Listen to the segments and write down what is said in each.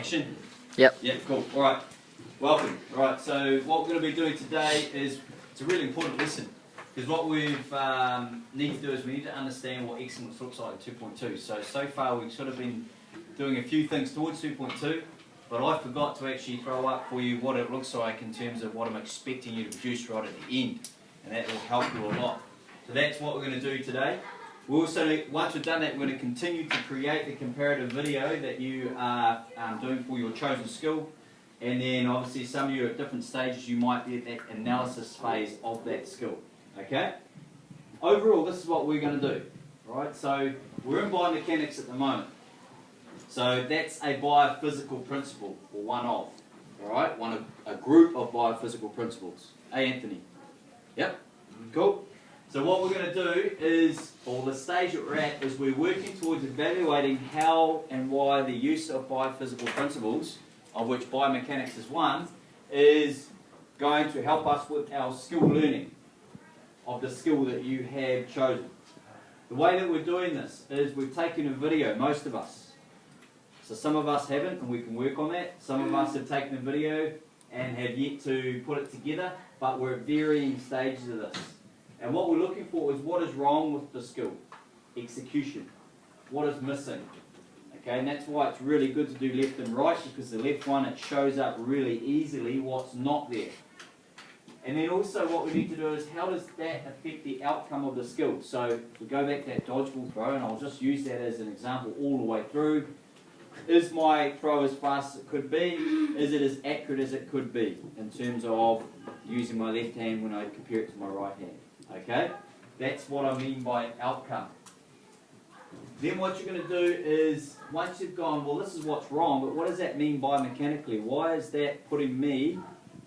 Action? Yep. Yeah, cool. Alright, welcome. Alright, so what we're going to be doing today is, it's a really important lesson. Because what we need to do is we need to understand what excellence looks like in 2.2. So far we've sort of been doing a few things towards 2.2, but I forgot to actually throw up for you what it looks like in terms of what I'm expecting you to produce right at the end. And that will help you a lot. So that's what we're going to do today. We also, once we've done that, we're going to continue to create the comparative video that you are doing for your chosen skill. And then obviously some of you at different stages, you might be at that analysis phase of that skill. Okay? Overall, this is what we're going to do. Right? So we're in biomechanics at the moment. So that's a biophysical principle, or one of. Alright? A group of biophysical principles. Hey, Anthony? Yep? Cool? So what we're going to do is, or the stage that we're at, is we're working towards evaluating how and why the use of biophysical principles, of which biomechanics is one, is going to help us with our skill learning of the skill that you have chosen. The way that we're doing this is we've taken a video, most of us. So some of us haven't, and we can work on that. Some of us have taken a video and have yet to put it together, but we're at varying stages of this. And what we're looking for is what is wrong with the skill, execution, what is missing. Okay, and that's why it's really good to do left and right, because the left one, it shows up really easily what's not there. And then also what we need to do is how does that affect the outcome of the skill. So if we go back to that dodgeball throw, and I'll just use that as an example all the way through. Is my throw as fast as it could be? Is it as accurate as it could be in terms of using my left hand when I compare it to my right hand? Okay? That's what I mean by outcome. Then what you're going to do is, once you've gone, well, this is what's wrong, but what does that mean biomechanically? Why is that putting me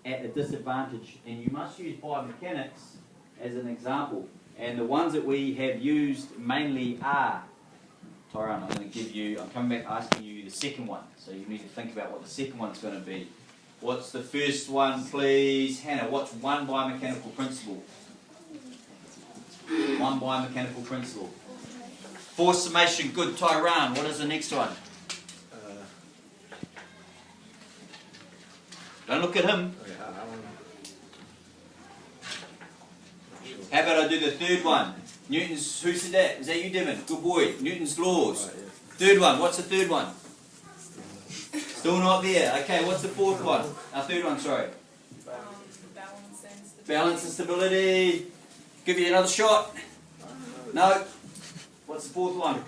at a disadvantage? And you must use biomechanics as an example. And the ones that we have used mainly are, Tyrone, I'm going to give you, I'm coming back asking you the second one. So you need to think about what the second one's going to be. What's the first one, please? Hannah, what's one biomechanical principle? One biomechanical principle. Force summation, good. Tyrone, what is the next one? Don't look at him. How about I do the third one? Newton's, who said that? Is that you, Devin? Good boy. Newton's laws. Third one, what's the third one? Still not there. Okay, what's the fourth one? Our third one, sorry. Balance and stability. Give you another shot. No. What's the fourth one?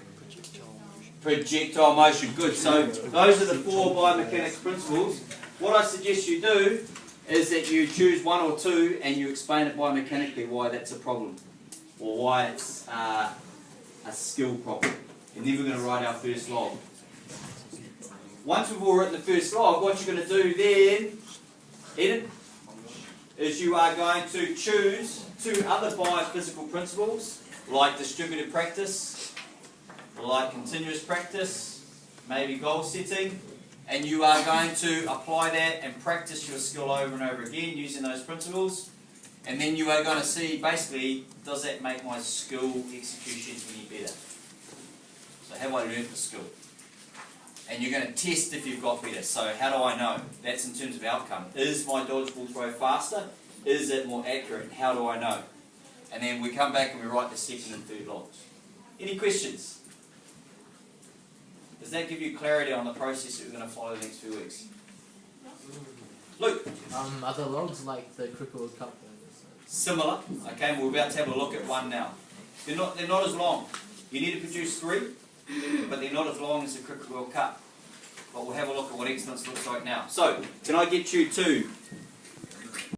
Projectile motion. Good. So those are the four biomechanics principles. What I suggest you do is that you choose one or two and you explain it biomechanically why that's a problem, or why it's a skill problem. And then we're going to write our first log. Once we've all written the first log, what you're going to do then, Eden, is you are going to choose two other biophysical principles, like distributed practice, like continuous practice, maybe goal setting, and you are going to apply that and practice your skill over and over again using those principles, and then you are going to see, basically, does that make my skill execution any better? So have I learned the skill? And you're going to test if you've got better. So how do I know? That's in terms of outcome. Is my dodgeball throw faster? Is it more accurate? How do I know? And then we come back and we write the second and third logs. Any questions? Does that give you clarity on the process that we're going to follow the next few weeks? Luke? Are the logs like the Cricket World Cup? Similar. Okay, we're about to have a look at one now. They're not as long. You need to produce 3, but they're not as long as the Cricket World Cup. But we'll have a look at what excellence looks like now. So, can I get you to